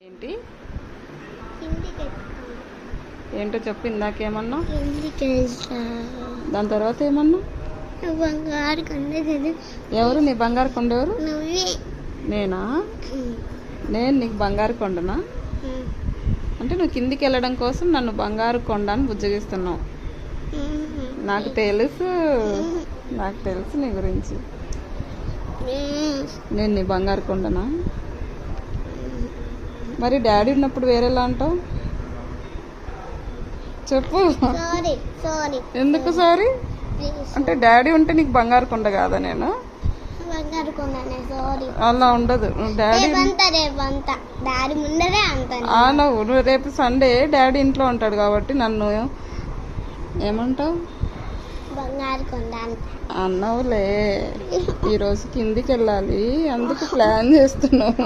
ఏంటి ఏంటో చెప్పు. ఇందాకేమన్నా దాని తర్వాత ఏమన్నా? బంగారు కొండ కదా. ఎవరు నీ బంగారు కొండ? ఎవరు? నువ్వే. నేనా? నేను నీకు బంగారు కొండనా? అంటే నువ్వు కిందికి వెళ్ళడం కోసం నన్ను బంగారు కొండ అని బుజ్జగిస్తున్నావు. నాకు తెలుసు నీ గురించి. నేను నీ బంగారు కొండనా? మరి డాడీ ఉన్నప్పుడు వేరేలా అంటావు చెప్పు. ఎందుకు సారీ? అంటే డాడీ ఉంటే నీకు బంగారు కొండ కాదా? నేను బంగారు కొండనే. సారీ. అలా ఉండదు. డాడీ ముందరే అంటాను. నువ్వు రేపు సండే డాడీ ఇంట్లో ఉంటాడు కాబట్టి నన్ను ఏమంటావు? బంగారు కొండ అన్నావులే. ఈరోజు కిందికి వెళ్ళాలి, అందుకు ప్లాన్ చేస్తున్నావు.